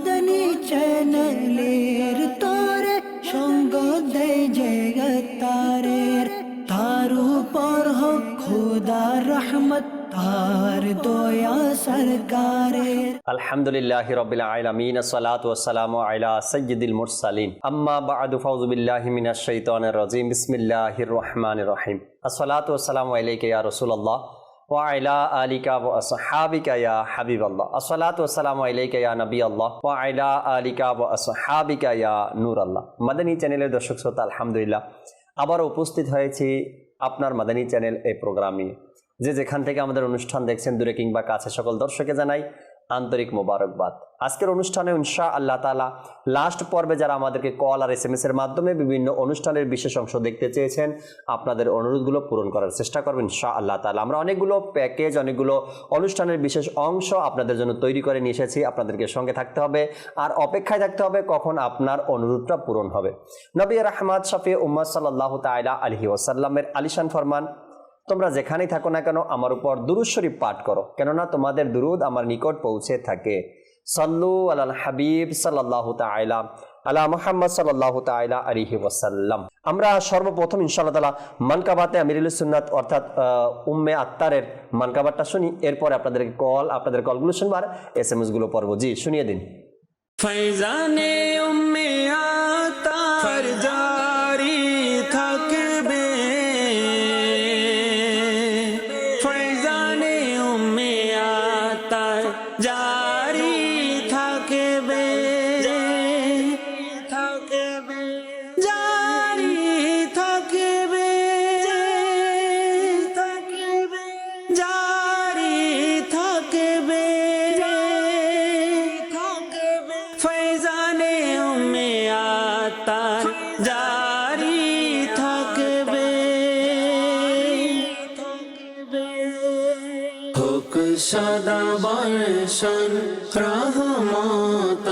মদনী চ্যানেলের তোরে সঙ্গ দেয় জগতারের, তার উপর হোক খুদার রহমত, তার দয়া সরকারের। আলহামদুলিল্লাহি রাব্বিল আলামিন, আসসালাতু ওয়াসসালামু আলা সাইয়্যিদিল মুরসালিন, আম্মা বা'দু, ফাউযু বিল্লাহি মিনাশ শাইতানির রাজীম, বিসমিল্লাহির রহমানির রহিম। আসসালাতু ওয়াসসালামু আলাইকা ইয়া রাসূলুল্লাহ ওয়া আলা আলিকা ওয়া আসহাবিকা ইয়া হাবিবাল্লাহ। আসসালাতু ওয়াসসালামু আলাইকা ইয়া নবিয়াল্লাহ ওয়া আলা আলিকা ওয়া আসহাবিকা ইয়া নূরাল্লাহ। মাদানী চ্যানেলের দর্শক শ্রোতা, আলহামদুলিল্লাহ আবার উপস্থিত হয়েছি আপনার মাদানী চ্যানেল এই প্রোগ্রামে। যে যেখান থেকে আমাদের অনুষ্ঠান দেখছেন, দূরে কিংবা কাছে, সকল দর্শকে জানাই আন্তরিক মোবারকবাদ। আজকের অনুষ্ঠানে ইনশাআল্লাহ তাআলা লাস্ট পর্বে যারা আমাদেরকে কল আর SMS এর মাধ্যমে বিভিন্ন অনুষ্ঠানের বিশেষ অংশ দেখতে চেয়েছেন, আপনাদের অনুরোধগুলো পূরণ করার চেষ্টা করবেন ইনশাআল্লাহ তাআলা। আমরা অনেকগুলো প্যাকেজ, অনেকগুলো অনুষ্ঠানের বিশেষ অংশ আপনাদের জন্য তৈরি করে নিয়ে এসেছি। আপনাদেরকে সঙ্গে থাকতে হবে আর অপেক্ষায় থাকতে হবে কখন আপনার অনুরোধটা পূরণ হবে। নবী রাহমাত শফি উম্মাত সাল্লাল্লাহু তাআলা আলাইহি ওয়াসাল্লামের আলিশান ফরমান, তোমরা যেখানেই থাকো না কেন আমার উপর দুরূদ শরীফ পাঠ করো, কেননা তোমাদের দুরূদ আমার নিকট পৌঁছে থাকে। সাল্লু আলাল হাবিব সাল্লাল্লাহু তাআলা আলা মুহাম্মদ সাল্লাল্লাহু তাআলা আলাইহি ওয়াসাল্লাম। আমরা সর্বপ্রথম ইনশাআল্লাহ তাআলা মানকাবাতে আমিরুল সুন্নাত অর্থাৎ উম্মে আত্তারের মানকাবাতটা শুনি, এরপরে আপনাদের কলগুলো শুনবার SMS গুলো পড়ব। জি, শুনিয়ে দিন। ফয়জানে উম্মে আত্তার জারি থাকবে, ফয়জানে উম্মে আত্তার জারি থাকবে, জারি থাকবে, জারি থাকবে, ফয়জানে উম্মে আত্তার জারি থাকবে। হোক সদা বর্ষণ রহমত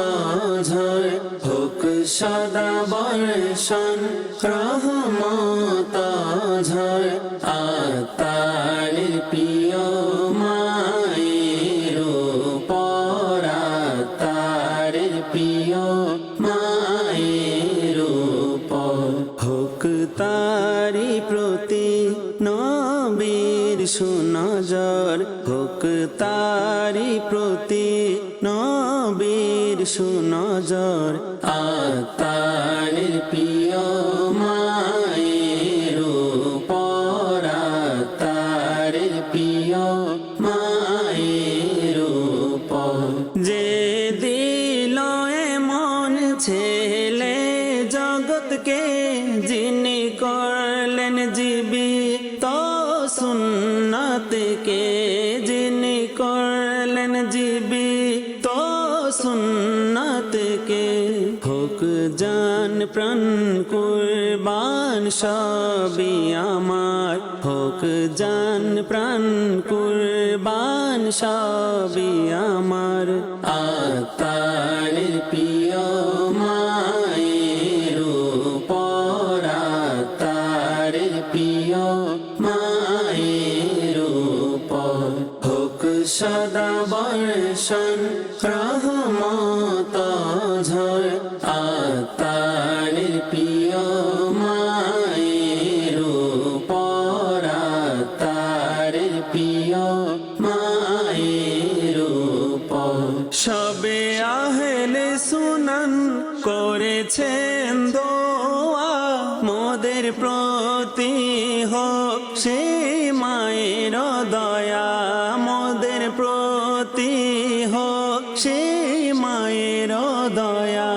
ঝড়, হোক সদা বর্ষণ রহমত ঝড়, আত্মার প্রিয় মায়ের উপর, আত্মার প্রিয় মায়ের উপর, হোক তারি প্রতি নবীর সুনজর, হোক তারি প্রতি নবীর সুনজর, আত্মার প্রিয় মায়ের উপর, আত্মার প্রিয় মায়ের উপর। যে দিল এমন ছেলে জগৎকে, যিনি করলেন জীবিত সুন্নাতকে, যিনি করলেন জীবিত সুন্নাতকে, হোক জান প্রাণ কুরবান সবই আমার, হোক জান প্রাণ কুরবান সবই আমার, আত্মার প্রিয় মায়ের উপর, আত্মার প্রিয় মায়ের উপর, হোক সদা বর্ষণ রহমত ঝড়, আত্মার প্রিয় মায়ের উপর, আত্মার প্রিয় মায়ের উপর। সবে আহলে সুনান করেছেন দোয়া, মোদের প্রতি হোক সে মায়ের দয়া, মোদের প্রতি হোক সে মায়ের দয়া,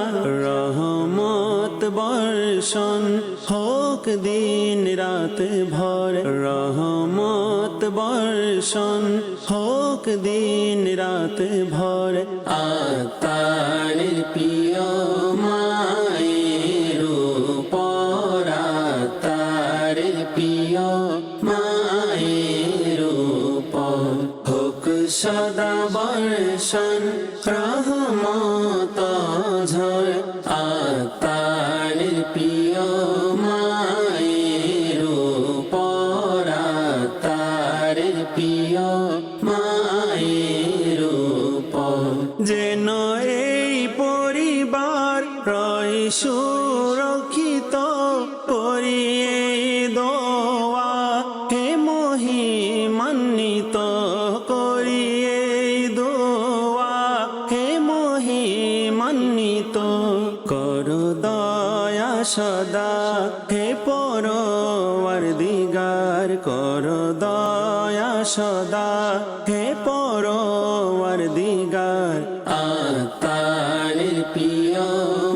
রহমত বর্ষণ হোক দিন রাত ভর, রহমত বর্ষণ হোক দিন রাত ভর, আত্মার প্রিয় মায়ের উপর, আত্মার প্রিয় মায়ের উপর, হোক সদা বর্ষণ রহমত ঝড়, আত্মার প্রিয় মায়ের উপর, আত্মার প্রিয় মায়ের উপর। যেন এই সুরক্ষিত করিয়ে দোয়া হে মহিমান্বিত করিয়ে দোয়া হে মহিমান্বিত করো দয়া সদা হে পরওয়ারদিগার করো দয়া সদা হে পরওয়ারদিগার আত্মার প্রিয়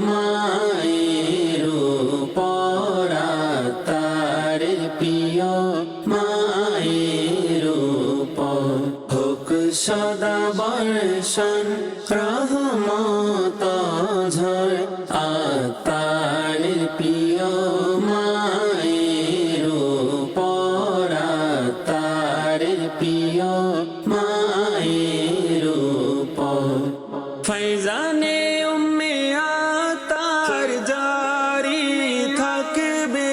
মায়ের উপর আত্মার প্রিয় মায়ের উপর হোক সদা বর্ষণ রহমত ঝড় আত্মার প্রিয় মায়ের উপর আত্মার প্রিয় মায়ের উপর ফৈজানে উম্মে আতার জারি থাকবে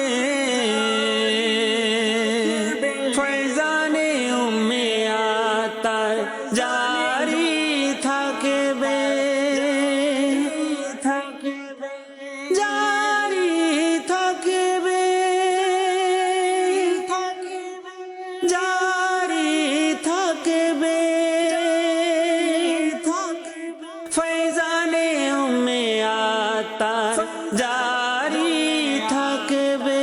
ফৈজানে উম্মে আতার জারি থাকবে জারি থাকবে জারি থাকবে ফৈজানে উম্মে আতার জারি থাকবে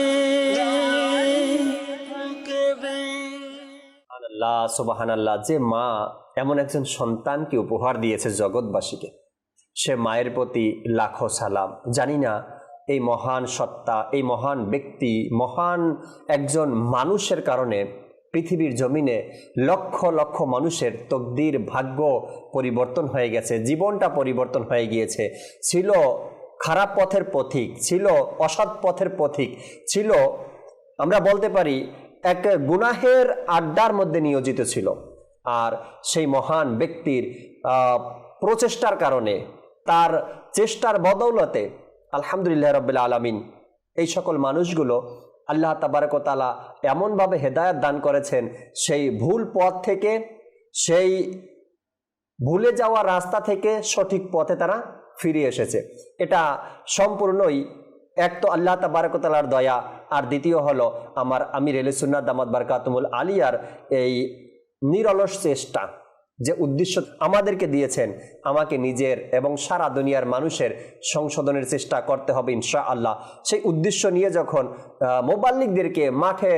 আল্লাহ সুবহানাল্লাহ, যে মা এমন একজন সন্তানকে উপহার দিয়েছে জগৎবাসীকে, সে মায়ের প্রতি লাখো সালাম। জানি না এই মহান সত্তা, এই মহান ব্যক্তি, মহান একজন মানুষের কারণে পৃথিবীর জমিনে লক্ষ লক্ষ মানুষের তকদির, ভাগ্য পরিবর্তন হয়ে গেছে, জীবনটা পরিবর্তন হয়ে গিয়েছে। ছিল খারাপ পথের পথিক, ছিল অসৎ পথের পথিক, ছিল আমরা বলতে পারি এক গুনাহের আড্ডার মধ্যে নিয়োজিত ছিল। আর সেই মহান ব্যক্তির প্রচেষ্টার কারণে, তার চেষ্টার বদৌলতে আলহামদুলিল্লাহ রাব্বিল আলামিন এই সকল মানুষগুলো আল্লাহ তাবারক ওয়া তাআলা এমনভাবে হেদায়েত দান করেছেন, সেই ভুল পথ থেকে, সেই ভুলে যাওয়া রাস্তা থেকে সঠিক পথে তারা ফিরে এসেছে। এটা সম্পূর্ণই এক তো আল্লাহ তাবারক ওয়া তাআলার দয়া, আর দ্বিতীয় হলো আমার আমির আহলে সুন্নাত দামাত বারকাতুহুল আলিয়ার এই নিরলস চেষ্টা, যে উদ্দেশ্য আমাদেরকে দিয়েছেন, আমাকে নিজের এবং সারা দুনিয়ার মানুষের সংশোধনের চেষ্টা করতে হবে ইনশাআল্লাহ। সেই উদ্দেশ্য নিয়ে যখন মুবাল্লিগদেরকে মাঠে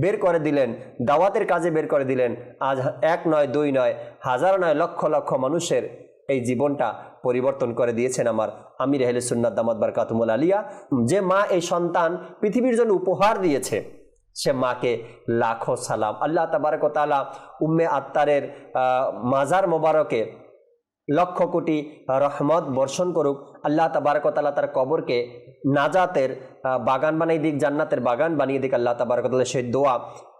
বের করে দিলেন, দাওয়াতের কাজে বের করে দিলেন, আজ এক নয়, দুই নয়, হাজার নয়, লক্ষ লক্ষ মানুষের এই জীবনটা পরিবর্তন করে দিয়েছেন আমার আমির আহলে সুন্নাত দামাত বারকাতুহুল আলিয়া। যে মা এই সন্তান পৃথিবীর জন্য উপহার দিয়েছে, সে মাকে লাখো সালাম। আল্লাহ তাবারক ওয়া তাআলা উম্মে আত্তারের মাজার মোবারকে লক্ষ কোটি রহমত বর্ষণ করুক। আল্লাহ তাবারক ওয়া তাআলা তার কবরকে নাজাতের বাগান বানিয়ে দিক, জান্নাতের বাগান বানিয়ে দিক। আল্লাহ তাবারক ওয়া তাআলা সেই দোয়া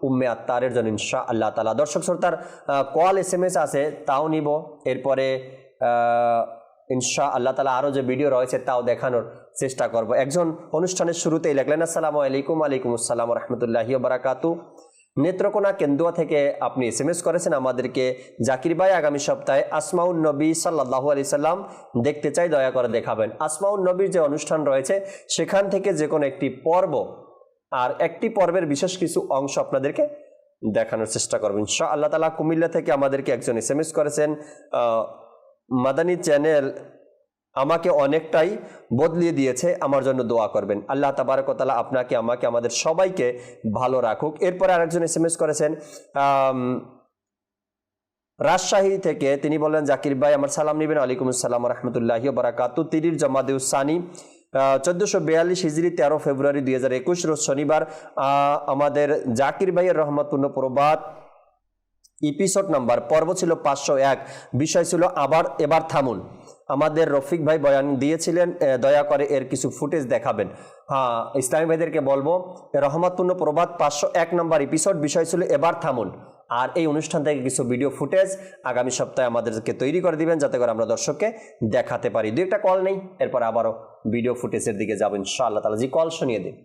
উম্মে আত্তারের জন্য ইনশাআল্লাহ তাআলা। দর্শক শ্রোতার কল SMS আছে, তাও নিব। এরপরে ইনশাআল্লাহ তাআলা আরও যে ভিডিও রয়েছে তাও দেখানোর চেষ্টা করব। একজন অনুষ্ঠানের শুরুতেই লিখলেন, আসসালামু আলাইকুম। ওয়ালাইকুম আসসালাম ওয়া রাহমাতুল্লাহি ওয়া বারাকাতুহু। নেত্রকোনা কেন্দুয়া থেকে আপনি SMS করেছেন আমাদেরকে, জাকির ভাই আগামী সপ্তাহে আসমাউন নবী সাল্লাল্লাহু আলাইহি সাল্লাম দেখতে চাই, দয়া করে দেখাবেন। আসমাউন নবীর যে অনুষ্ঠান রয়েছে সেখান থেকে যে কোনো একটি পর্ব আর একটি পর্বের বিশেষ কিছু অংশ আপনাদেরকে দেখানোর চেষ্টা করব ইনশাআল্লাহ তাআলা। কুমিল্লা থেকে আমাদেরকে একজন SMS করেছেন, মাদানী চ্যানেল আমাকে অনেকটাই বদলিয়ে দিয়েছে, আমার জন্য দোয়া করবেন। আল্লাহ তাবারক ওয়া তাআলা আপনাকে, আমাকে, আমাদের সবাইকে ভালো রাখুক। এরপরে আরেকজন SMS করেছেন রাজশাহী থেকে, তিনি বললেন, জাকির ভাই আমার সালাম নেবেন। ওয়ালাইকুম আসসালাম ওয়া রাহমাতুল্লাহি ওয়া বারাকাতুহু। তিরির জমাদেউস সানি 1442 হিজরি 13 ফেব্রুয়ারি 2021 রোজ শনিবার আমাদের জাকির ভাইয়ের রহমতপূর্ণ প্রবাদ এপিসোড নাম্বার, পর্ব ছিল 501, বিষয় ছিল এবার থামুন। আমাদের রফিক ভাই বয়ান দিয়েছিলেন, দয়া করে এর কিছু ফুটেজ দেখাবেন। হ্যাঁ, ইসলামী ভাইদেরকে বলবো, রহমতপূর্ণ প্রবাদ 501 নম্বর এপিসোড, বিষয় ছিল এবার থামুন। আর এই অনুষ্ঠান থেকে কিছু ভিডিও ফুটেজ আগামী সপ্তাহে আমাদেরকে তৈরি করে দিবেন, যাতে করে আমরা দর্শককে দেখাতে পারি। দুই একটা কল নেই, এরপর আবারও ভিডিও ফুটেজের দিকে যাবো ইনশাআল্লাহ তাআলা। জি, কল শুনিয়ে দিন।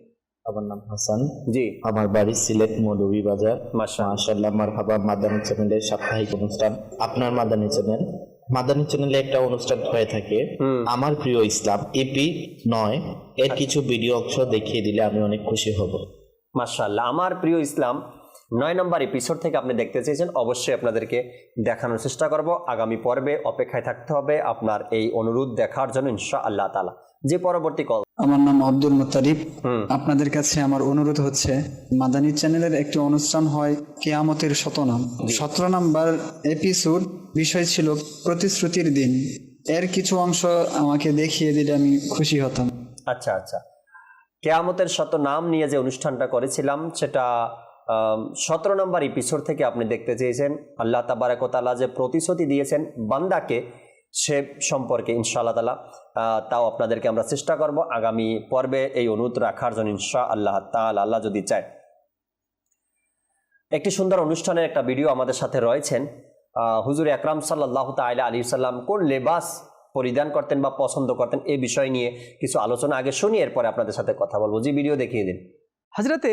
আমার নাম হাসান, জি, আমার বাড়ি সিলেট মৌলভীবাজার। মাশাআল্লাহ। মাশাআল্লাহ, মারহাবা। মাদানী চ্যানেলের সাপ্তাহিক অনুষ্ঠান, আপনার মাদানী চ্যানেল মাদানী চ্যানেলে একটা অনুষ্ঠান হয়ে থাকে আমার প্রিয় ইসলাম এপি 9 এর কিছু ভিডিও অংশ দেখিয়ে দিলে আমি অনেক খুশি হব। মাশাআল্লাহ, আমার প্রিয় ইসলাম 9 নম্বর এপিসোড থেকে আপনি দেখতে চেয়েছেন, অবশ্যই আপনাদেরকে দেখানোর চেষ্টা করব। আগামী পর্বে অপেক্ষায় থাকতে হবে আপনার এই অনুরোধ দেখার জন্য ইনশাআল্লাহ তাআলা। যে পরবর্তী কল। আমার নাম আব্দুল মুত্তারিব। আপনাদের কাছে আমার অনুরোধ হচ্ছে, মাদানী চ্যানেলের একটি অনুষ্ঠান হয় কিয়ামতের শতনাম, 17 নম্বর এপিসোড, বিষয় ছিল প্রতিশ্রুতির দিন। এর কিছু অংশ আমাকে দেখিয়ে দিলে আমি খুশি হতাম। আচ্ছা আচ্ছা, কিয়ামতের শতনাম নিয়ে যে অনুষ্ঠানটা করেছিলাম সেটা 17 নম্বর এপিসোড থেকে আপনি দেখতে চেয়েছেন। আল্লাহ তাবারাক ওয়া তাআলা যে প্রতিশ্রুতি দিয়েছেন বান্দাকে সে সম্পর্কে ইনশাআল্লাহ তাআলা তাও আপনাদেরকে আমরা চেষ্টা করব আগামী পর্বে এই অনুরোধ রাখার জন্য ইনশাআল্লাহ তাআলা, আল্লাহ যদি চায়। একটি সুন্দর অনুষ্ঠানের একটা ভিডিও আমাদের সাথে রয়েছেন। হুজুর আকরাম সাল্লাল্লাহু তাআলা আলাইহি সাল্লাম কোন লেবাস পরিধান করতেন বা পছন্দ করতেন এই বিষয় নিয়ে কিছু আলোচনা আগে শুনি, এরপরে আপনাদের সাথে কথা বলবো। জি, ভিডিও দেখিয়ে দিন। হযরতে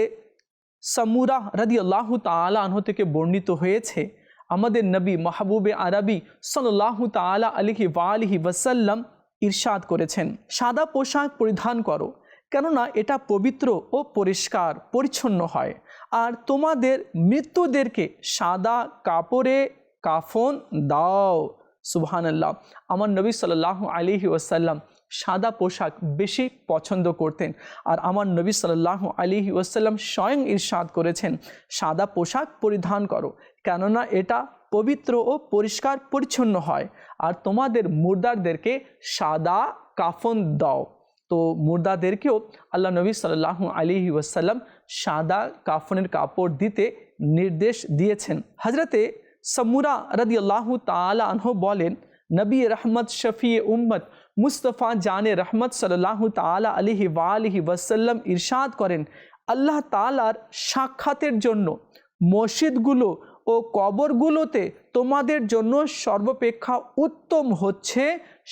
সামুরা রাদিয়াল্লাহু তাআলা আনহু থেকে বর্ণিত হয়েছে, আমাদের নবী মাহবুবে আরবি সাল্লাল্লাহু তাআলা আলাইহি ওয়া আলিহি ওয়াসাল্লাম ইরশাদ করেছেন, সাদা পোশাক পরিধান করো, কেননা এটা পবিত্র ও পরিষ্কার পরিচ্ছন্ন হয়। আর তোমাদের মৃত্যুদেরকে সাদা কাপড়ে কাফন দাও। সুবহানাল্লাহ। আমার নবী সাল্লাল্লাহু আলাইহি ওয়াসাল্লাম সাদা পোশাক বেশি পছন্দ করতেন। আর আমার নবী সাল্লাল্লাহু আলাইহি ওয়াসাল্লাম স্বয়ং ইরশাদ করেছেন, সাদা পোশাক পরিধান করো, কেননা এটা পবিত্র ও পরিষ্কার পরিচ্ছন্ন হয়। আর তোমাদের মুর্দারদেরকে সাদা কাফন দাও। তো মুর্দাদেরকেও আল্লাহ নবী সাল্লাল্লাহু আলাইহি ওয়াসাল্লাম সাদা কাফনের কাপড় দিতে নির্দেশ দিয়েছেন। হযরতে সামুরা রাদিয়াল্লাহু তাআলা আনহু বলেন, নবী রহমত শফি উম্মত মুস্তফা জানে রহমত সাল্লাল্লাহু তাআলা আলাইহি ওয়া আলিহি ওয়াসাল্লাম ইরশাদ করেন, আল্লাহ তাআলার সাক্ষাতের জন্য মসজিদগুলো ও কবরগুলোতে তোমাদের জন্য সর্বাপেক্ষা উত্তম হচ্ছে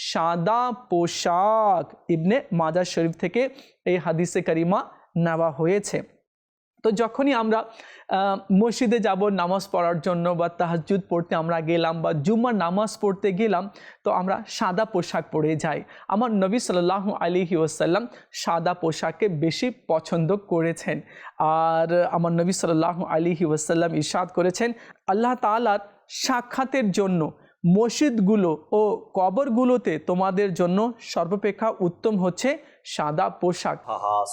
সাদা পোশাক। ইবনে মাজাহ শরীফ থেকে এই হাদিসে কারিমা নেওয়া হয়েছে। তো যখনই আমরা মসজিদে যাব নামাজ পড়ার জন্য বা তাহাজ্জুদ পড়তে আমরা গেলাম বা জুম্মার নামাজ পড়তে গেলাম, তো আমরা সাদা পোশাক পরে যাই। আমার নবী সাল্লাল্লাহু আলাইহি ওয়াসাল্লাম সাদা পোশাককে বেশি পছন্দ করেছেন। আর আমার নবী সাল্লাল্লাহু আলাইহি ওয়াসাল্লাম ইরশাদ করেছেন, আল্লাহ তাআলার সাক্ষাতের জন্য মসজিদগুলো ও কবরগুলোতে তোমাদের জন্য সর্বাপেক্ষা উত্তম হচ্ছে সাদা পোশাক।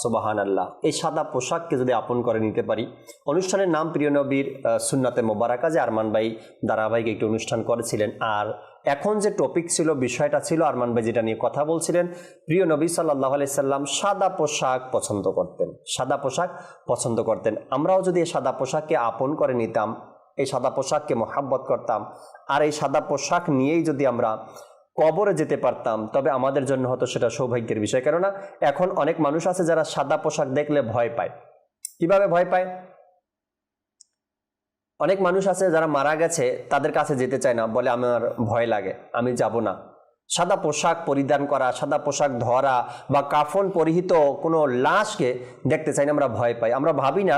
সুবহানাল্লাহ। এই সাদা পোশাককে যদি আপন করে নিতে পারি। অনুষ্ঠানের নাম প্রিয় নবীর সুন্নাতে মোবারাকা, যে আরমান ভাই ধারাবাহিক একটি অনুষ্ঠান করেছিলেন। আর এখন যে টপিক ছিল, বিষয়টা ছিল আরমান ভাই যেটা নিয়ে কথা বলছিলেন, প্রিয় নবী সাল্লাল্লাহু আলাইহি সাল্লাম সাদা পোশাক পছন্দ করতেন, সাদা পোশাক পছন্দ করতেন। আমরাও যদি এই সাদা পোশাককে আপন করে নিতাম, এই সাদা পোশাককে মোহাব্বত করতাম, আর এই সাদা পোশাক নিয়েই যদি আমরা কবরে যেতে পারতাম, তবে আমাদের জন্য হতো সেটা সৌভাগ্যের বিষয়। কেননা এখন অনেক মানুষ আছে যারা সাদা পোশাক দেখলে ভয় পায়। কিভাবে ভয় পায়? অনেক মানুষ আছে যারা মারা গেছে, তাদের কাছে যেতে চায় না, বলে আমার ভয় লাগে, আমি যাব না। সাদা পোশাক পরিধান করা, সাদা পোশাক ধরা বা কাফন পরিহিত কোনো লাশকে দেখতে চাই না, আমরা ভয় পাই। আমরা ভাবি না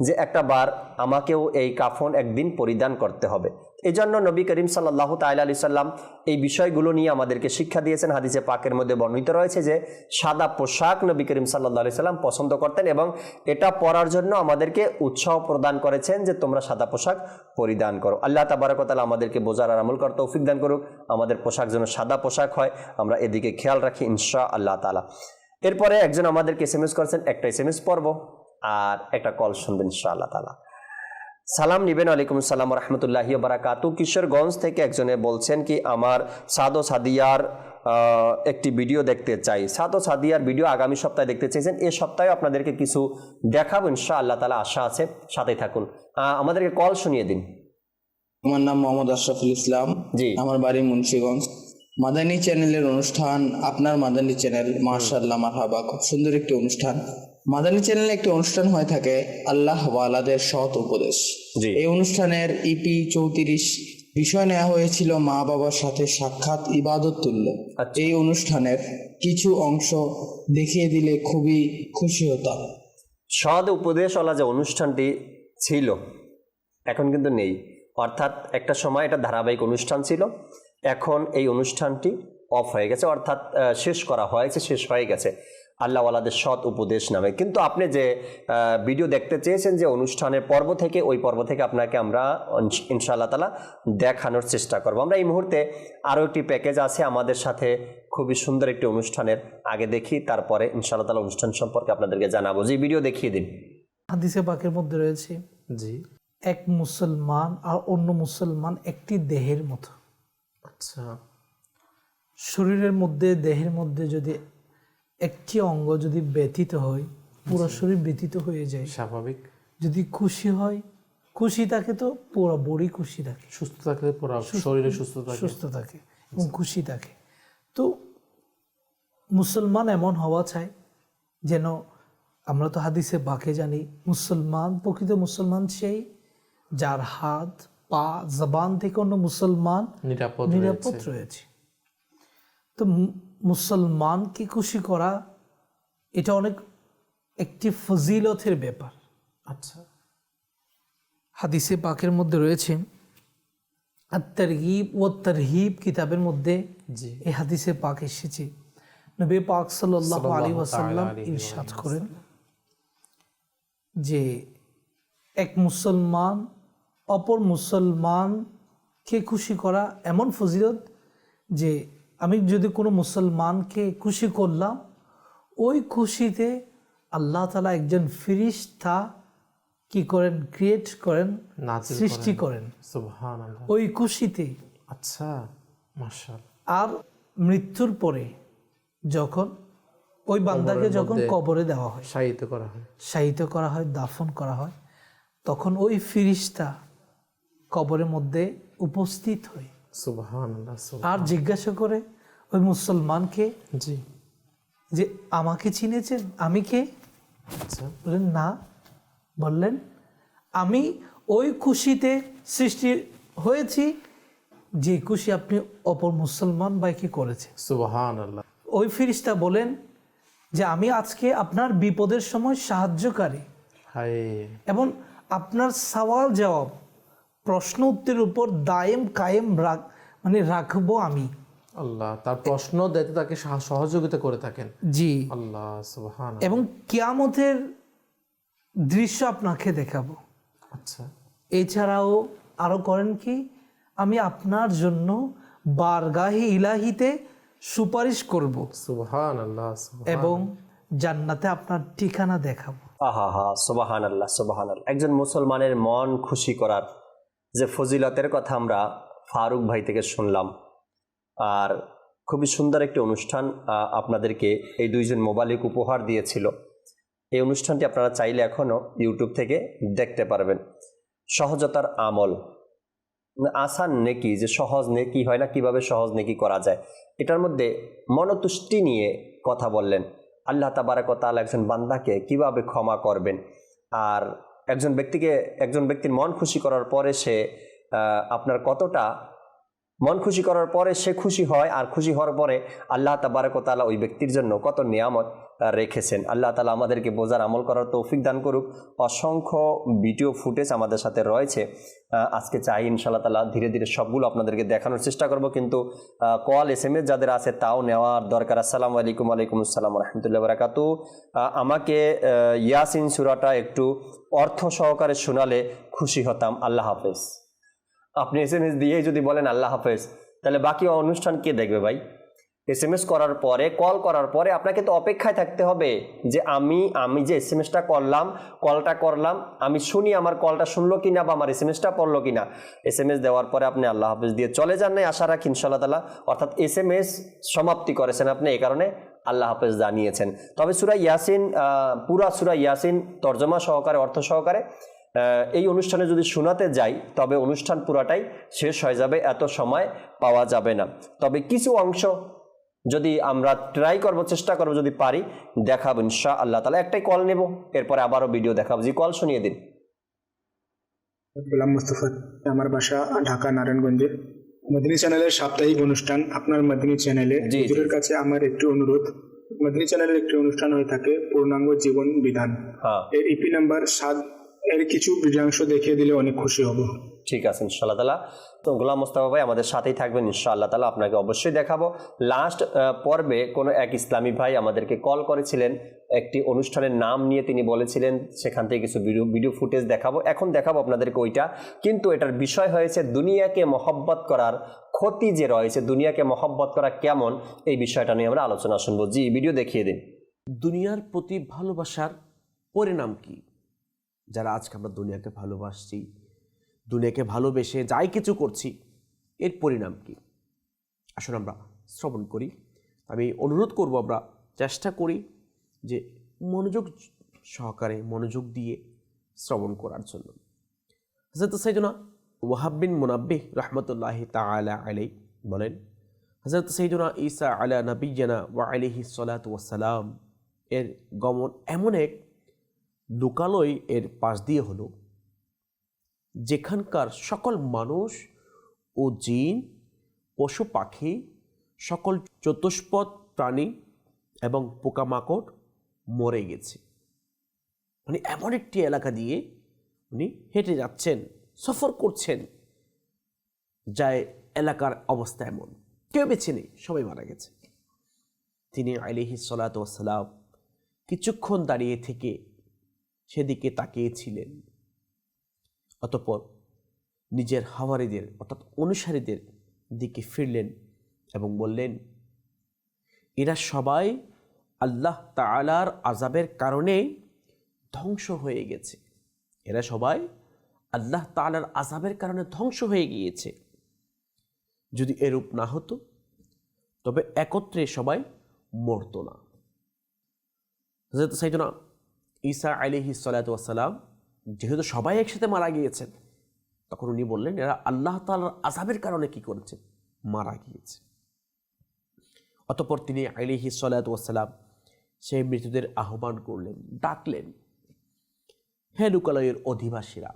যে একটা বার আমাকেও এই কাফন একদিন পরিধান করতে হবে। এই জন্য নবী করিম সাল্লাল্লাহু তাআলা আলাইহি সাল্লাম এই বিষয়গুলো নিয়ে আমাদেরকে শিক্ষা দিয়েছেন। হাদিসে পাকের মধ্যে বর্ণিত রয়েছে যে সাদা পোশাক নবী করিম সাল্লাল্লাহু আলাইহি সাল্লাম পছন্দ করতেন এবং এটা পরার জন্য আমাদেরকে উৎসাহ প্রদান করেছেন যে তোমরা সাদা পোশাক পরিধান করো। আল্লাহ তাবারক ওয়া তাআলা আমাদেরকে বোঝার আর আমল করার তৌফিক দান করুক। আমাদের পোশাক যেন সাদা পোশাক হয়, আমরা এদিকে খেয়াল রাখি ইনশাআল্লাহ তাআলা। এরপরে একজন আমাদেরকে এসএমএস করেছেন, একটা এসএমএস পড়ব আর একটা কল শুনবেন ইনশাআল্লাহ তাআলা। সালাম নিবেন। ওয়ালাইকুম আসসালাম ওয়া রাহমাতুল্লাহি ওয়া বারাকাতুহু। কিশোরগঞ্জ থেকে একজনে বলছেন কি, আমার সাদ ও সাদিয়ার একটি ভিডিও দেখতে চাই। সাদ ও সাদিয়ার ভিডিও আগামী সপ্তাহে দেখতে চাইছেন, এই সপ্তাহে আপনাদেরকে কিছু দেখাবো ইনশাআল্লাহ তাআলা, আশা আছে, সাথেই থাকুন। আমাদেরকে কল শুনিয়ে দিন। আমার নাম মোহাম্মদ আশরাফুল ইসলাম। জি, আমার বাড়ি মুন্সিগঞ্জ। মাদানী চ্যানেলের অনুষ্ঠান, আপনার মাদানী চ্যানেল, মাশাআল্লাহ, মারহাবা, খুব সুন্দর একটি অনুষ্ঠান। মাদানী চ্যানেলে একটি অনুষ্ঠান হয়ে থাকে আল্লাহ ওয়ালাদের সৎ উপদেশ। এই অনুষ্ঠানের ইপি 34 বিষয় নেওয়া হয়েছিল মা বাবার সাথে সাক্ষাৎ ইবাদত তুল্য। এই অনুষ্ঠানের কিছু অংশ দেখিয়ে দিলে খুবই খুশি হতাম। সৎ উপদেশওয়ালা যে অনুষ্ঠানটি ছিল এখন কিন্তু নেই, অর্থাৎ একটা সময় এটা ধারাবাহিক অনুষ্ঠান ছিল। এখন এই অনুষ্ঠানটি অফ হয়ে গেছে, অর্থাৎ শেষ করা হয়েছে, শেষ হয়ে গেছে আল্লাহওয়ালাদের সৎ উপদেশ নামে। কিন্তু আপনি যে ভিডিও দেখতে চেয়েছেন যে অনুষ্ঠানের পর্ব থেকে, ওই পর্ব থেকে আপনাকে আমরা ইনশাআল্লাহ তাআলা দেখানোর চেষ্টা করব। আমরা এই মুহূর্তে আরও একটি প্যাকেজ আছে আমাদের সাথে, খুবই সুন্দর একটি অনুষ্ঠানের, আগে দেখি, তারপরে ইনশাআল্লাহ তাআলা অনুষ্ঠান সম্পর্কে আপনাদেরকে জানাবো। যে ভিডিও দেখিয়ে দিন। হাদিসে পাকের মধ্যে রয়েছে, জি, এক মুসলমান আর অন্য মুসলমান একটি দেহের মতো। আচ্ছা, শরীরের মধ্যে, দেহের মধ্যে যদি একটি অঙ্গ যদি ব্যথিত হয়, পুরো শরীর ব্যথিত হয়ে যায়। স্বাভাবিক। যদি খুশি হয়, খুশি থাকে তো পুরো বডি খুশি থাকে, সুস্থ থাকলে পুরো শরীরে সুস্থ থাকে, সুস্থ থাকে এবং খুশি থাকে। তো মুসলমান এমন হওয়া চাই যেন, আমরা তো হাদিসে বাকে জানি, মুসলমান, প্রকৃত মুসলমান সেই যার হাত পা জবান থেকে অন্য মুসলমান নিরাপদ রয়েছে। তো মুসলমানকে খুশি করা এটা অনেক একটি ফজিলতের ব্যাপার। আচ্ছা, হাদিসে পাকের মধ্যে রয়েছে, আত-তারগীব ওয়াত তারহিব কিতাবের মধ্যে এই হাদিসে পাক এসেছে। নবী পাক সাল্লাল্লাহু আলাইহি ওয়াসাল্লাম ইরশাদ করেন যে এক মুসলমান অপর মুসলমানকে খুশি করা এমন ফজিলত যে আমি যদি কোনো মুসলমানকে খুশি করলাম, ওই খুশিতে আল্লাহ তাআলা একজন ফেরেশতা কি করেন, ক্রিয়েট করেন, সৃষ্টি করেন সুবহানাল্লাহ, ওই খুশিতে। আচ্ছা, মাশাআল্লাহ। আর মৃত্যুর পরে যখন ওই বান্দাকে যখন কবরে দেওয়া হয়, শায়িত করা হয়, দাফন করা হয়, তখন ওই ফেরেশতা কবরের মধ্যে উপস্থিত হয়, সুবহানাল্লাহ, আর জিজ্ঞাসা করে ওই মুসলমানকে, জি, যে আমাকে চিনেছেন, আমি কে? আচ্ছা, বললেন না। বললেন আমি ওই খুশিতে সৃষ্টি হয়েছি যে খুশি আপনি অপর মুসলমান ভাইকে করেছেন। সুবহানাল্লাহ। ওই ফেরেশতা বলেন যে আমি আজকে আপনার বিপদের সময় সাহায্যকারী, এবং আপনার সওয়াল জবাব, প্রশ্ন উত্তরের উপর দায়েম কায়েম রাখবো আমি। আল্লাহ তার প্রশ্ন দিতে তাকে সহযোগিতা করে থাকেন। জি, আল্লাহ সুবহানাল্লাহ। এবং কিয়ামতের দৃশ্য আপনাকে দেখাবো। আচ্ছা, এছাড়াও আরো করেন কি, আমি আপনার জন্য বারগাহে ইলাহিতে সুপারিশ করব, সুবহানাল্লাহ, এবং জান্নাতে আপনার ঠিকানা দেখাবো। আহা হা, সুবহানাল্লাহ, সুবহানাল্লাহ। একজন মুসলমানের মন খুশি করার যে ফজিলতের কথা আমরা ফারুক ভাই থেকে শুনলাম, আর খুবই সুন্দর একটি অনুষ্ঠান আপনাদেরকে এই দুইজন মোবালিক উপহার দিয়েছিল। এই অনুষ্ঠানটি আপনারা চাইলে এখনও ইউটিউব থেকে দেখতে পারবেন। সহজতার আমল, আসান নেকি, যে সহজ নেকি হয় না, কিভাবে সহজ নেকি করা যায়, এটার মধ্যে মনতুষ্টি নিয়ে কথা বললেন। আল্লাহ তাবারক ওয়া তাআলা একজন বান্দাকে কিভাবে ক্ষমা করবেন, আর একজন ব্যক্তির মন খুশি করার পরে সে আপনার কতটা মন খুশি করার পরে সে খুশি হয়, আর খুশি হওয়ার পরে আল্লাহ তাবারক ওয়া তাআলা ওই ব্যক্তির জন্য কত নিয়ামত রেখেছেন। আল্লাহ তাআলা আমাদেরকে বোঝার, আমল করার তৌফিক দান করুক। অসংখ্য ভিডিও ফুটেজ আমাদের সাথে রয়েছে, আজকে চাই ইনশাআল্লাহ তাআলা ধীরে ধীরে সবগুলো আপনাদেরকে দেখানোর চেষ্টা করব, কিন্তু কল SMS যাদের আছে তাও নেওয়ার দরকার। আসসালামু আলাইকুম। ওয়ালাইকুম আসসালাম ওয়া রাহমাতুল্লাহি ওয়া বারাকাতুহু। আমাকে ইয়াসিন সূরাটা একটু অর্থ সহকারে শোনালে খুশি হতাম, আল্লাহ হাফেজ। আপনি SMS দিয়েই যদি বলেন আল্লাহ হাফেজ, তাহলে বাকি অনুষ্ঠান কে দেখবে ভাই? SMS করার পরে, কল করার পরে আপনাকে তো অপেক্ষায় থাকতে হবে যে আমি যে SMSটা করলাম, কলটা করলাম, আমি শুনি আমার কলটা শুনলো কিনা বা আমার SMSটা পড়লো কিনা। SMS দেওয়ার পরে আপনি আল্লাহ হাফেজ দিয়ে চলে যান নাই, আশা রাখি ইনশাআল্লাহ তাআলা, অর্থাৎ SMS সমাপ্তি করেছেন আপনি, এই কারণে আল্লাহ হাফেজ জানিয়েছেন। তবে সূরা ইয়াসিন, পুরা সূরা ইয়াসিন তর্জমা সহকারে, অর্থ সহকারে এই অনুষ্ঠানে যদি শোনাতে যাই তবে অনুষ্ঠান পুরাটাই শেষ হয়ে যাবে, এত সময় পাওয়া যাবে না। তবে কিছু অংশ যদি আমরা ট্রাই করব, চেষ্টা করব, যদি পারি দেখাবো ইনশাআল্লাহ তাআলা। একটাই কল নেব, এরপরে আবারও ভিডিও দেখাবো। জি, কল শুনিয়ে দিন। গোলাম মুস্তাফা, আমার বাসা ঢাকা নারায়ণগঞ্জে। মদিনী চ্যানেলের সাপ্তাহিক অনুষ্ঠান, আপনার মদিনী চ্যানেলে হুজুরের কাছে আমার একটু অনুরোধ। মদিনী চ্যানেলের একটি অনুষ্ঠান হয়ে থাকে পূর্ণাঙ্গ জীবন বিধান, এর EP নাম্বার 7 এর কিছু ভিডিওংশ দেখিয়ে দিলে অনেক খুশি হব। ঠিক আছে ইনশাআল্লাহ তাআলা। তো গোলাম মোস্তফা ভাই আমাদের সাথেই থাকবেন ইনশাআল্লাহ তাআলা, আপনাকে অবশ্যই দেখাবো। লাস্ট পর্বে কোনো এক ইসলামী ভাই আমাদেরকে কল করেছিলেন, একটি অনুষ্ঠানের নাম নিয়ে তিনি বলেছিলেন, সেখান থেকে কিছু ভিডিও ফুটেজ দেখাবো। এখন দেখাবো আপনাদেরকে ওইটা, কিন্তু এটার বিষয় হয়েছে দুনিয়াকে মহব্বত করার ক্ষতি যে রয়েছে, দুনিয়াকে মহব্বত করা কেমন, এই বিষয়টা নিয়ে আমরা আলোচনা শুনবো। জি, ভিডিও দেখিয়ে দিন। দুনিয়ার প্রতি ভালোবাসার পরিণাম কি? যারা আজকে আমরা দুনিয়াকে ভালোবাসছি, দুনিয়াকে ভালোবেসে যাই কিছু করছি, এর পরিণাম কি? আসলে আমরা শ্রবণ করি। আমি অনুরোধ করব, আমরা চেষ্টা করি যে মনোযোগ সহকারে, মনোযোগ দিয়ে শ্রবণ করার জন্য। হযরত সাইয়েদনা ওয়াহাব বিন মুনাব্বিহ রাহমাতুল্লাহি তাআলা আলাইহি বলেন, হযরত সাইয়েদনা ঈসা আলা নবিয়্যিনা ওয়া আলাইহিস সালাতু ওয়াস সালাম এর গমন এমন এক লোকালয় এর পাশ দিয়ে হলো যেখানকার সকল মানুষ ও জিন, পশু পাখি, সকল চতুষ্পদ প্রাণী এবং পোকামাকড় মরে গেছে। মানে এমন একটি এলাকা দিয়ে উনি হেঁটে যাচ্ছেন, সফর করছেন, যা এলাকার অবস্থা এমন, কেউ বেঁচে নেই, সবাই মারা গেছে। তিনি আলাইহিস সালাতু ওয়াস সালাম কিছুক্ষণ দাঁড়িয়ে থেকে সেদিকে তাকিয়েছিলেন। অতঃপর নিজের হাওয়ারিদের অর্থাৎ অনুসারীদের দিকে ফিরলেন এবং বললেন, এরা সবাই আল্লাহ তাআলার আযাবের কারণে ধ্বংস হয়ে গেছে। এরা সবাই আল্লাহ তাআলার আযাবের কারণে ধ্বংস হয়ে গিয়েছে। যদি এরূপ না হতো তবে একত্রে সবাই মরত না। হযরত সাইয়েদনা ঈসা আলাইহিস সালাতু ওয়াস সালাম যেহেতু সবাই একসাথে মারা গিয়েছেন, তখন উনি বললেন, এরা আল্লাহ তাআলার আযাবের কারণে কি করেছে? মারা গিয়েছে। অতঃপর তিনি আলাইহিস সালাতু ওয়াস সালাম সেই মৃতদের আহ্বান করলেন, ডাকলেন, হে লোকালয়ের অধিবাসীরা।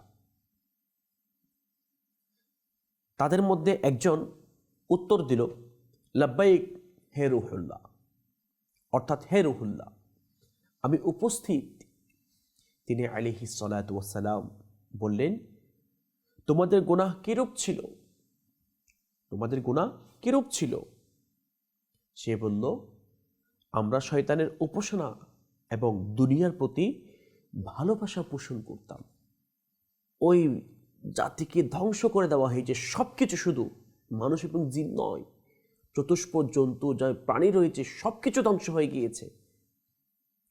তাদের মধ্যে একজন উত্তর দিল, লাব্বাইক হে রুহুল্লাহ, অর্থাৎ হে রুহুল্লাহ, আমি উপস্থিত। তিনি আলাইহিস সালাতু ওয়াস সালাম বললেন, তোমাদের গুনাহ কিরূপ ছিল? তোমাদের গুনাহ কিরূপ ছিল? সে বলল, আমরা শয়তানের উপাসনা এবং দুনিয়ার প্রতি ভালোবাসা পোষণ করতাম। ওই জাতিকে ধ্বংস করে দেওয়া হয়েছে, সব কিছু, শুধু মানুষ এবং জিন নয়, চতুষ্পদ জন্তু যা প্রাণী রয়েছে সব কিছু ধ্বংস হয়ে গিয়েছে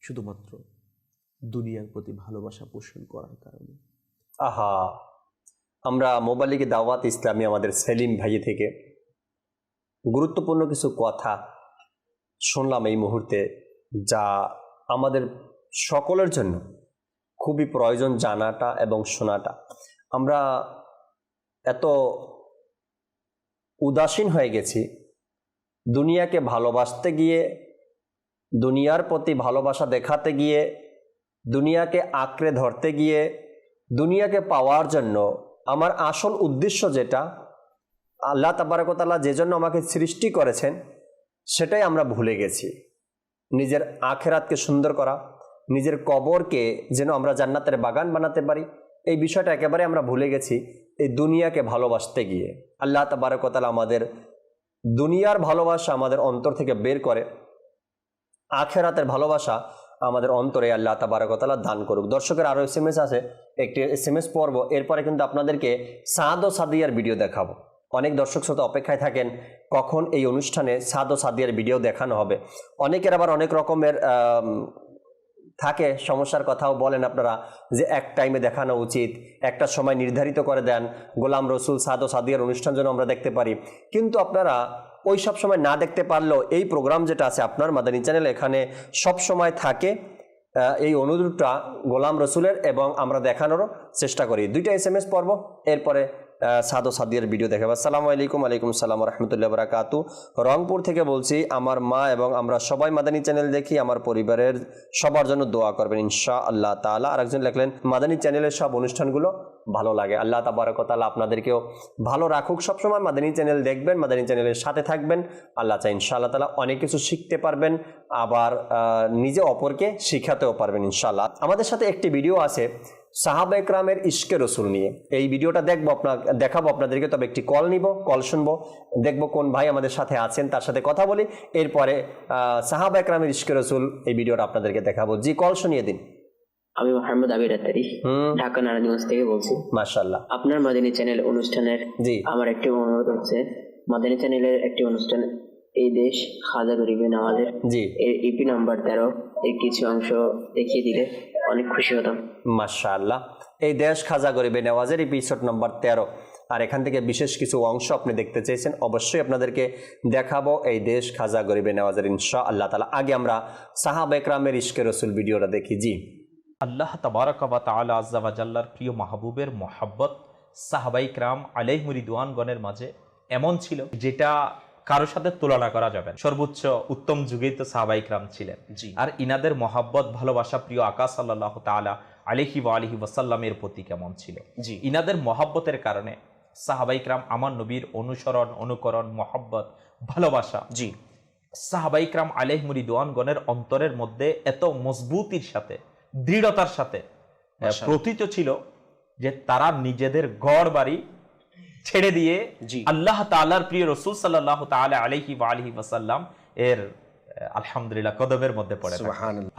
শুধুমাত্র দুনিয়ার প্রতি ভালোবাসা পোষণ করার কারণে। আহা, আমরা মোবালিকে দাওয়াত ইসলামী আমাদের সেলিম ভাই থেকে গুরুত্বপূর্ণ কিছু কথা শুনলাম এই মুহূর্তে, যা আমাদের সকলের জন্য খুবই প্রয়োজন জানাটা এবং শোনাটা। আমরা এত উদাসীন হয়ে গেছি, দুনিয়াকে ভালোবাসতে গিয়ে, দুনিয়ার প্রতি ভালোবাসা দেখাতে গিয়ে, দুনিয়াকে আঁকড়ে ধরতে গিয়ে, দুনিয়াকে পাওয়ার জন্য আমার আসল উদ্দেশ্য যেটা, আল্লাহ তাবারক ওয়া তাআলা যে জন্য আমাকে সৃষ্টি করেছেন, সেটাই আমরা ভুলে গেছি। নিজের আখেরাতকে সুন্দর করা, নিজের কবরকে যেন আমরা জান্নাতের বাগান বানাতে পারি, এই বিষয়টা একেবারে আমরা ভুলে গেছি এই দুনিয়াকে ভালোবাসতে গিয়ে। আল্লাহ তাবারক ওয়া তাআলা আমাদের দুনিয়ার ভালোবাসা আমাদের অন্তর থেকে বের করে, আখেরাতের ভালোবাসা আমাদের অন্তরে আল্লাহ তাবারক ওয়া তাআলা দান করুক। দর্শকের আরও SMS আছে, একটি SMS পড়ব, এরপরে কিন্তু আপনাদেরকে সাদ ও সাদিয়ার ভিডিও দেখাবো। অনেক দর্শক শ্রোতা অপেক্ষায় থাকেন কখন এই অনুষ্ঠানে সাদ ও সাদিয়ার ভিডিও দেখানো হবে। অনেকের আবার অনেক রকমের থাকে, সমস্যার কথাও বলেন আপনারা যে এক টাইমে দেখানো উচিত, একটা সময় নির্ধারিত করে দেন, গোলাম রসুল সাদ ও সাদিয়ার অনুষ্ঠান যেন আমরা দেখতে পারি। কিন্তু আপনারা ওই সব সময় না দেখতে পারলেও এই প্রোগ্রাম যেটা আছে আপনার মাদানী চ্যানেল, এখানে সব সময় থাকে। এই অনুরোধটা গোলাম রসুলের এবং আমরা দেখানোরও চেষ্টা করি। দুইটা SMS পড়ব, এরপরে সাদ ও সাদিয়ার ভিডিও দেখাবো। আসসালামু আলাইকুম। ওয়ালাইকুম আসসালাম ওয়া রাহমাতুল্লাহি ওয়া বারাকাতুহু। রংপুর থেকে বলছি, আমার মা এবং আমরা সবাই মাদানী চ্যানেল দেখি, আমার পরিবারের সবার জন্য দোয়া করবেন ইনশাআল্লাহ তাআলা। আরেকজন লিখলেন, মাদানী চ্যানেলের সব অনুষ্ঠানগুলো ভালো লাগে, আল্লাহ তাবারক ওয়া তাআলা আপনাদেরকেও ভালো রাখুক। সবসময় মাদানী চ্যানেল দেখবেন, মাদানী চ্যানেলের সাথে থাকবেন, আল্লাহ চাই ইনশাআল্লাহ তাআলা অনেক কিছু শিখতে পারবেন, আবার নিজে অপরকে শিখাতেও পারবেন ইনশাআল্লাহ। আমাদের সাথে একটি ভিডিও আছে, সাহাবা একরামের ইশকে রসুল নিয়ে। এই ভিডিওটা দেখাবো আপনাদেরকে, তবে একটি কল নিব, কল শুনবো, দেখবো কোন ভাই আমাদের সাথে আছেন, তার সাথে কথা বলি, এরপরে সাহাবা একরামের ইশকে রসুল এই ভিডিওটা আপনাদেরকে দেখাবো। জি, কল শুনিয়ে দিন। আমি মোহাম্মদ আবির আত্তারি, ঢাকা নারায়ণগঞ্জ থেকে বলছি। মাশাআল্লাহ। আপনার মাদানী চ্যানেল অনুষ্ঠানের আমার একটি অনুরোধ হচ্ছে, মাদানী চ্যানেলের একটি অনুষ্ঠান এই দেশ খাজা গরিবে নওয়াজের এর ইপি নাম্বার 13 এর কিছু অংশ দেখিয়ে দিলে অনেক খুশি হতাম। মাশাআল্লাহ। এই দেশ খাজা গরিবে নওয়াজের এপিসোড নাম্বার 13, আর এখান থেকে বিশেষ কিছু অংশ আপনি দেখতে চেয়েছেন, অবশ্যই আপনাদেরকে দেখাবো এই দেশ খাজা গরিবে নওয়াজের ইনশাআল্লাহ তাআলা। আগে আমরা সাহাবা একরামের ইশকে রসুল ভিডিওটা দেখি। জি। আল্লাহ তাবারাক ওয়া তাআলা আযজা ওয়া জাল্লার প্রিয় মাহবুবের মহাব্বত সাহাবায়ে কিরাম আলাইহিম রিদওয়ানগণের মাঝে এমন ছিল যেটা কারোর সাথে তুলনা করা যাবে না। সর্বোচ্চ উত্তম যুগেই তো সাহাবায়ে কিরাম ছিলেন। আর ইনাদের মহাব্বত ভালোবাসা প্রিয় আকা সাল্লাল্লাহু তাআলা আলাইহি ওয়া আলিহি ওয়াসাল্লামের প্রতি কেমন ছিল। ইনাদের মহাব্বতের কারণে সাহাবায়ে কিরাম আমার নবীর অনুসরণ, অনুকরণ, মহাব্বত, ভালোবাসা সাহাবায়ে কিরাম আলাইহিম রিদওয়ানগণের অন্তরের মধ্যে এত মজবুতির সাথে, দৃঢ়তার সাথে প্রতীত ছিল যে তারা নিজেদের ঘর বাড়ি ছেড়ে দিয়ে আল্লাহ তাআলার প্রিয় রাসূল সাল্লাল্লাহু তাআলা আলাইহি ওয়া আলিহি ওয়াসাল্লাম এর আলহামদুলিল্লাহ কদমের মধ্যে পড়ে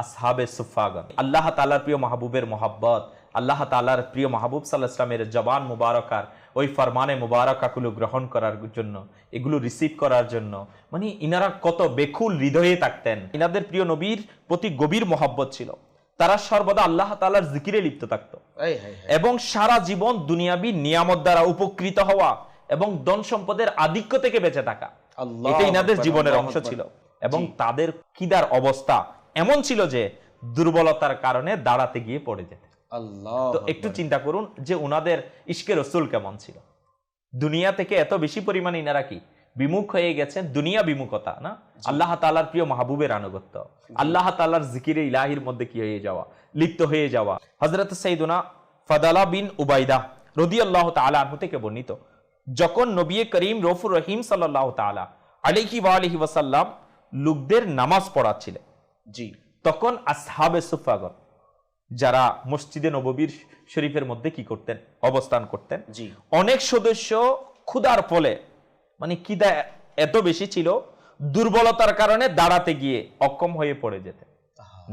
আসহাবে সুফাগণ। আল্লাহ তাআলার প্রিয় মাহবুবের মহাব্বত, আল্লাহ তাআলার প্রিয় মাহবুব সাল্লাল্লাহু আলাইহি ওয়াসাল্লামের জবান মুবারকার ওই ফরমানে মুবারকাগুলো গ্রহণ করার জন্য, এগুলো রিসিভ করার জন্য মানে ইনারা কত বেকুল হৃদয়ে থাকতেন। ইনাদের প্রিয় নবীর প্রতি গভীর মহাব্বত ছিল। তারা সর্বদা আল্লাহ তাআলার জিকিরে লিপ্ত থাকত এবং সারা জীবন দুনিয়াবী নিয়ামত দ্বারা উপকৃত হওয়া এবং ধন সম্পদের আধিক্য থেকে বেঁচে থাকা, এটা ইনাদের জীবনের অংশ ছিল। এবং তাদের কিদার অবস্থা এমন ছিল যে দুর্বলতার কারণে দাঁড়াতে গিয়ে পড়ে যেত। তো একটু চিন্তা করুন যে উনাদের ইশকে রসুল কেমন ছিল। দুনিয়া থেকে এত বেশি পরিমাণে ইনারা কি বিমুখ হয়ে গেছেন, দুনিয়া বিমুখতা না, আল্লাহ তাআলার প্রিয় মাহবুবের আনুগত্য, আল্লাহ তাআলার জিকিরে ইলাহির মধ্যে কি হয়ে যাওয়া, লিপ্ত হয়ে যাওয়া। হযরত সাইয়্যিদুনা ফাদালা বিন উবাইদা রাদিয়াল্লাহু তাআলা আনহু থেকে বর্ণিত, যখন নবী করিম রউফুর রহিম সাল্লাল্লাহু তাআলা আলাইহি ওয়া আলিহি ওয়াসাল্লাম লোকদের নামাজ পড়াচ্ছিলেন, তখন আসহাবে সুফাগণ যারা মসজিদে নববীর শরীফের মধ্যে কি করতেন, অবস্থান করতেন, অনেক সদস্য ক্ষুধার ফলে মানে খিদা এত বেশি ছিল, দুর্বলতার কারণে দাঁড়াতে গিয়ে অক্ষম হয়ে পড়ে যেতেন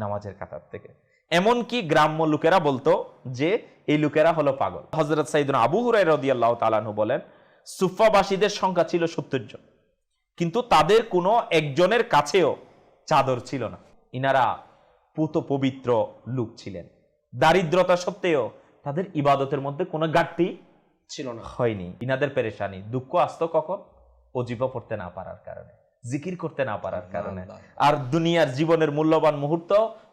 নামাজের কাতার থেকে। এমনকি গ্রাম্য লোকেরা বলতো যে এই লোকেরা হলো পাগল। হযরত সাইয়্যিদুনা আবু হুরায়রা রাদিয়াল্লাহু তাআলা আনহু বলেন, সুফাবাসীদের সংখ্যা ছিল 70 জন, কিন্তু তাদের কোনো একজনের কাছেও চাদর ছিল না। ইনারা পুত পবিত্র লোক ছিলেন। দারিদ্রতা সত্ত্বেও তাদের ইবাদতের মধ্যে কোনো ঘাটতি ছিল না, হয়নি। ইনাদের পেরেশানি, দুঃখ আসতো কখন? ওজিফা পড়তে না পারার কারণে, জিকির করতে না পারার কারণে। আর দুনিয়ার জীবনের মূল্যবান মুহূর্ত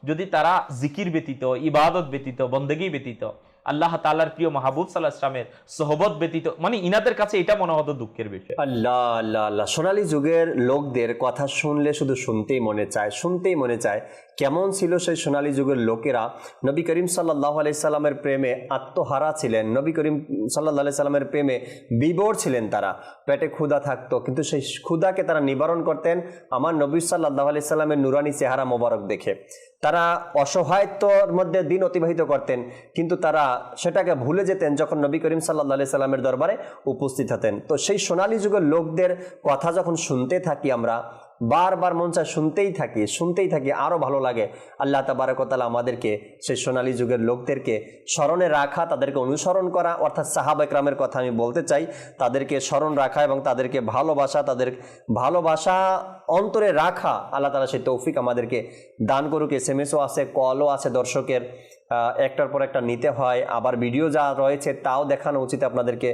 যদি তারা জিকির ব্যতীত, ইবাদত ব্যতীত, বন্দেগী ব্যতীত, আল্লাহ তাআলার প্রিয় মাহবুব সাল্লাল্লাহু আলাইহি ওয়াসাল্লামের সোহবত ব্যতীত, মানে ইনাদের কাছে এটা মনে হতো দুঃখের বিষয়। আল্লাহ আল্লাহ আল্লাহ। সোনালী যুগের লোকদের কথা শুনলে শুধু শুনতেই মনে চায়, শুনতেই মনে চায়। কেমন ছিল সেই সোনালী যুগের লোকেরা? নবী করিম সাল্লাল্লাহু আলাইহি সাল্লামের প্রেমে আত্মহারা ছিলেন, নবী করিম সাল্লাল্লাহু আলাইহি সাল্লামের প্রেমে বিভোর ছিলেন। তারা পেটে ক্ষুধা থাকতো, কিন্তু সেই ক্ষুধাকে তারা নিবারণ করতেন আমার নবী সাল্লাল্লাহু আলাইহি সাল্লামের নুরানি চেহারা মোবারক দেখে। তারা অসহায়ত্বর মধ্যে দিন অতিবাহিত করতেন, কিন্তু তারা সেটাকে ভুলে যেতেন যখন নবী করিম সাল্লাল্লাহু আলাইহি সাল্লামের দরবারে উপস্থিত হতেন। তো সেই সোনালী যুগের লোকদের কথা যখন শুনতে থাকি, আমরা বারবার মন চায় শুনতেই থাকি, আরো ভালো লাগে। আল্লাহ তাবারক ওয়া তাআলা আমাদেরকে সেই সোনালী যুগের লোকদেরকে স্মরণে রাখা, তাদেরকে অনুসরণ করা, অর্থাৎ সাহাবা একরামের কথা আমি বলতে চাই, তাদেরকে স্মরণ রাখা এবং তাদেরকে ভালোবাসা, তাদের ভালোবাসা অন্তরে রাখা। আল্লাহ তাআলা সেই তৌফিক আমাদেরকে দান করুক। এসএমএসও আছে, কলও আছে দর্শকের, একটার পর একটা নিতে হয়, আবার ভিডিও যা রয়েছে তাও দেখানো উচিত আপনাদেরকে।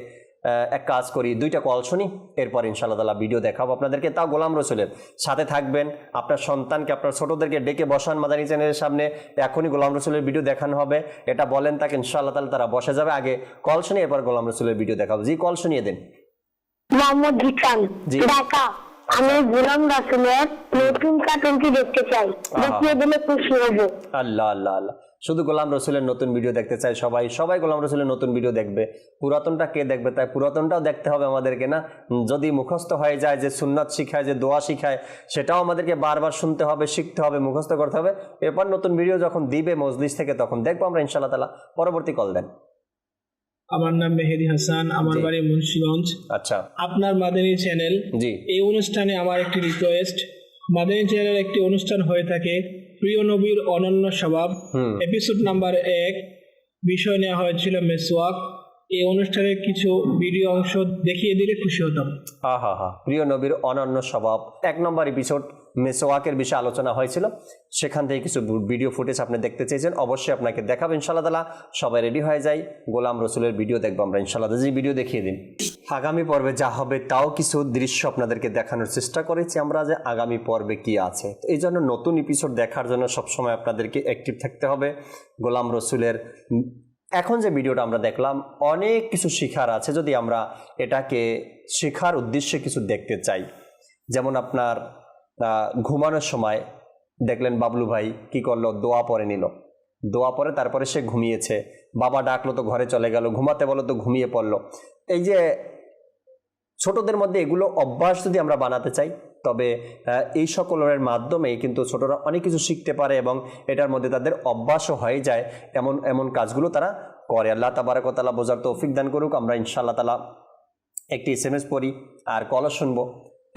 এক কাজ করি, 2টা কল শুনি, এরপর ইনশাআল্লাহ তাআলা ভিডিও দেখাবো আপনাদেরকে, তাও গোলাম রসুলের সাথে থাকবেন। আপনার সন্তানকে, আপনার ছোটদেরকে ডেকে বসান মাদানী চ্যানেলের সামনে, এখনই গোলাম রসুলের ভিডিও দেখানো হবে, এটা বলেন তাকে, ইনশাআল্লাহ তাআলা তারা বসে যাবে। আগে কল শুনি, এরপর গোলাম রসুলের ভিডিও দেখাবো। জি, কল শুনিয়ে দেন। মোহাম্মদ হিসান, ঢাকা। আমি গোলাম রসুলের নতুন কার্টুনটি দেখতে চাই, দেখিয়ে দিলে খুশি হব। আল্লাহ আল্লাহ আল্লাহ। শুধু গোলাম রসুলের নতুন ভিডিও দেখতে চাই সবাই গোলাম রসুলের নতুন ভিডিও দেখবে, পুরাতনটা কে দেখবে? তাই পুরাতনটাও দেখতে হবে আমাদেরকে না? যদি মুখস্থ হয়ে যায়, যে সুন্নাত শিখায়, যে দোয়া শিখায়, সেটাও আমাদেরকে বারবার শুনতে হবে, শিখতে হবে, মুখস্থ করতে হবে। এরপর নতুন ভিডিও যখন দিবে মজলিস থেকে তখন দেখবো আমরা ইনশাআল্লাহ তাআলা। পরবর্তী কল দেন। আমার নাম মেহেদি হাসান, আমার বাড়ি মুন্সিগঞ্জ। আচ্ছা, আপনার মাদানী চ্যানেল, জি, এই অনুষ্ঠানে আমার একটি রিকোয়েস্ট। মাদানী চ্যানেলের একটি অনুষ্ঠান হয়ে থাকে প্রিয় নবীর অনন্য স্বভাব, এপিসোড নাম্বার 1, বিষয় নেওয়া হয়েছিল মেসওয়াক। এই অনুষ্ঠানের কিছু ভিডিও অংশ দেখিয়ে দিলে খুশি হতাম। প্রিয় নবীর অনন্য স্বভাব 1 নম্বর এপিসোড মেসওয়াকের বিষয়ে আলোচনা হয়েছিল, সেখান থেকে কিছু ভিডিও ফুটেজ আপনি দেখতে চেয়েছেন, অবশ্যই আপনাকে দেখাবো ইনশাআল্লাহ তাআলা। সবাই রেডি হয়ে যাই, গোলাম রসুলের ভিডিও দেখবো আমরা ইনশাআল্লাহ। যে ভিডিও দেখিয়ে দিন। আগামী পর্বে যা হবে তাও কিছু দৃশ্য আপনাদেরকে দেখানোর চেষ্টা করেছি আমরা, যে আগামী পর্বে কি আছে। এই জন্য নতুন এপিসোড দেখার জন্য সবসময় আপনাদেরকে অ্যাক্টিভ থাকতে হবে। গোলাম রসুলের এখন যে ভিডিওটা আমরা দেখলাম, অনেক কিছু শিখার আছে যদি আমরা এটাকে শেখার উদ্দেশ্যে কিছু দেখতে চাই। যেমন আপনার ঘুমানোর সময় দেখলেন বাবলু ভাই কি করলো, দোয়া পড়ে নিল, দোয়া পড়ে তারপরে সে ঘুমিয়েছে। বাবা ডাকলো তো ঘরে চলে গেল, ঘুমাতে বলো তো ঘুমিয়ে পড়লো। এই যে ছোটদের মধ্যে এগুলো অভ্যাস যদি আমরা বানাতে চাই, তবে এই সকলের মাধ্যমে কিন্তু ছোটরা অনেক কিছু শিখতে পারে এবং এটার মধ্যে তাদের অভ্যাসও হয়ে যায়। এমন কাজগুলো তারা করে। আল্লাহ তাবারক ওয়া তাআলা বোঝার তৌফিক দান করুক। আমরা ইনশাআল্লাহ তাআলা একটি SMS পড়ি আর কলও শুনবো,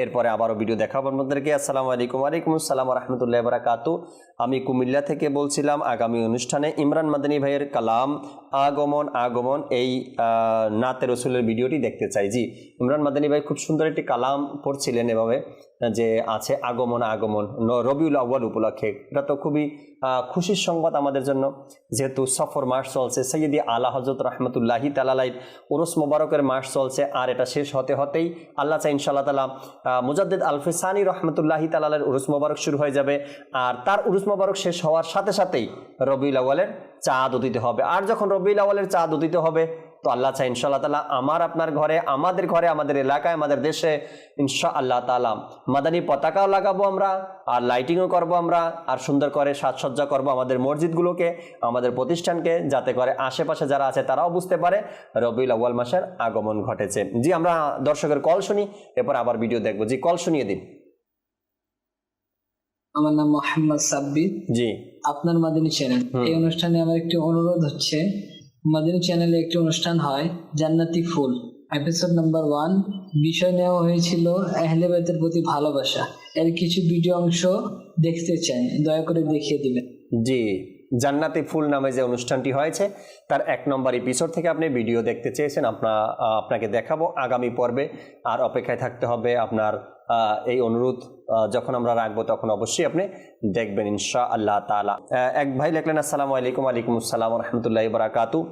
এরপরে আবারও ভিডিও দেখাবো আপনাদেরকে। আসসালামু আলাইকুম। ওয়ালাইকুম আসসালাম ওয়া রাহমাতুল্লাহি ওয়া বারাকাতুহু। আমি কুমিল্লা থেকে বলছিলাম, আগামী অনুষ্ঠানে ইমরান মাদানী ভাইয়ের কালাম আগমন এই নাতে রসুলের ভিডিওটি দেখতে চাই। জি, ইমরান মাদানী ভাই খুব সুন্দর একটি কালাম পড়ছিলেন, এভাবে যে আছে আগমন রবিউল আউয়াল উপলক্ষে। এটা তো খুবই খুশির সংবাদ আমাদের জন্য, যেহেতু সফর মাস চলছে, সৈয়দি আলা হযরত রাহমাতুল্লাহি তাআলা আলাইহি উরুস মোবারকের মাস চলছে, আর এটা শেষ হতেই আল্লাহ চাই ইনশাআল্লাহ তাআলা মুজাদ্দিদ আলফে সানি রহমতুল্লাহি তাআলা আলাইহির উরুস মোবারক শুরু হয়ে যাবে। আর তার উরুস মোবারক শেষ হওয়ার সাথে সাথেই রবিউল আউয়ালের চাঁদ উদিত হবে। আর যখন রবিউল আউয়ালের চাঁদ উদিত হবে, তো আল্লাহ চাই ইনশাআল্লাহ তাআলা আমার আপনার ঘরে, আমাদের এলাকায়, আমাদের দেশে ইনশাআল্লাহ তাআলা মাদানী পতাকাও লাগাবো আমরা, আর লাইটিংও করব আমরা, আর সুন্দর করে সাজসজ্জা করব আমাদের মসজিদগুলোকে, আমাদের প্রতিষ্ঠানকে, যাতে করে আশেপাশে যারা আছে তারাও বুঝতে পারে রবিউল আউয়াল মাসের আগমন ঘটেছে। জি, আমরা দর্শকের কল শুনি, এরপর আবার ভিডিও দেখবো। জি, কল শুনিয়ে দিন। আমার নাম মোহাম্মদ সাব্বির। জি, আপনার মাদানী চ্যানেল, এই অনুষ্ঠানে আমার একটি অনুরোধ হচ্ছে, মাদানী চ্যানেলে একটি অনুষ্ঠান হয় জান্নাতি ফুল, এপিসোড নাম্বার 1, বিষয় নেওয়া হয়েছিল আহলে বাইতের প্রতি ভালোবাসা। এর কিছু ভিডিও অংশ দেখতে চাই, দয়া করে দেখিয়ে দিবেন। জি, জান্নাতি ফুল নামে যে অনুষ্ঠানটি হয়েছে তার 1 নম্বর এপিসোড থেকে আপনি ভিডিও দেখতে চেয়েছেন, আপনাকে দেখাবো আগামী পর্বে। আর অপেক্ষায় থাকতে হবে। আপনার এই অনুরোধ যখন আমরা রাখবো তখন অবশ্যই আপনি দেখবেন ইনশাআল্লাহ তাআলা। এক ভাই লিখলেন, আসসালামু আলাইকুম। ওয়ালাইকুম আসসালাম ওয়া রাহমাতুল্লাহি ওয়া বারাকাতুহু।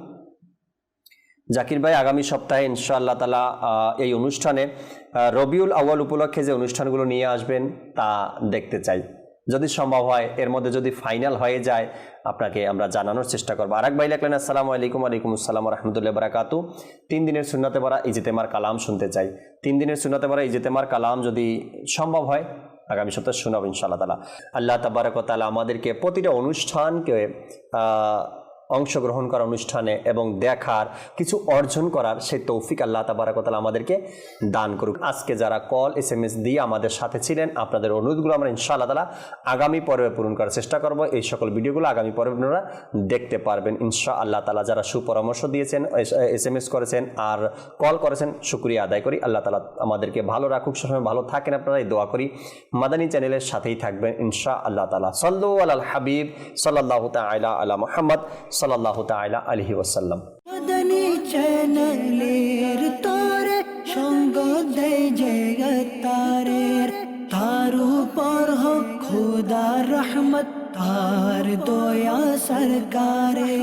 জাকির ভাই, আগামী সপ্তাহে ইনশাআল্লাহ তাআলা এই অনুষ্ঠানে রবিউল আউয়াল উপলক্ষে যে অনুষ্ঠানগুলো নিয়ে আসবেন তা দেখতে চাই। যদি সম্ভব হয়, এর মধ্যে যদি ফাইনাল হয়ে যায়, আপনাকে আমরা জানানোর চেষ্টা করবো। আরেক ভাই লিখলেন, আসসালামু আলাইকুম। ওয়ালাইকুম আসসালাম ওয়া রাহমাতুল্লাহি ওয়া বারাকাতুহু। 3 দিনের সুন্নতে পড়া ইজতেমার কালাম শুনতে চাই। 3 দিনের সুন্নতে পড়া ইজতেমার কালাম যদি সম্ভব হয় আগামী সপ্তাহে শোনাবো ইনশাআল্লাহ তাআলা। আল্লাহ তাবারক ওয়া তাআলা আমাদেরকে প্রতিটা অনুষ্ঠানকে অংশগ্রহণ করার, অনুষ্ঠানে এবং দেখার, কিছু অর্জন করার সেই তৌফিক আল্লাহ তাবারক ওয়া তাআলা আমাদেরকে দান করুক। আজকে যারা কল SMS দিয়ে আমাদের সাথে ছিলেন, আপনাদের অনুরোধগুলো আমরা ইনশাআল্লাহ তাআলা আগামী পর্বে পূরণ করার চেষ্টা করব। এই সকল ভিডিওগুলো আগামী পর্বে আপনারা দেখতে পারবেন ইনশাআল্লাহ তাআলা। যারা সুপরামর্শ দিয়েছেন, SMS করেছেন আর কল করেছেন, শুকরিয়া আদায় করি। আল্লাহ তাআলা আমাদেরকে ভালো রাখুক, সবসময় ভালো থাকেন আপনারা, এই দোয়া করি। মাদানী চ্যানেলের সাথেই থাকবেন ইনশাআল্লাহ তাআলা। সাল্লু আলাল হাবিব সাল্লাল্লাহু তাআলা আলা মুহাম্মদ সাল্লাল্লাহু তাআলা আলাইহি ওয়াসাল্লাম। মাদানী চ্যানেলের তোরে সঙ্গ দেয় জগতারের, তার উপর হোক খোদার রহমত, তার দয়া সরকারে।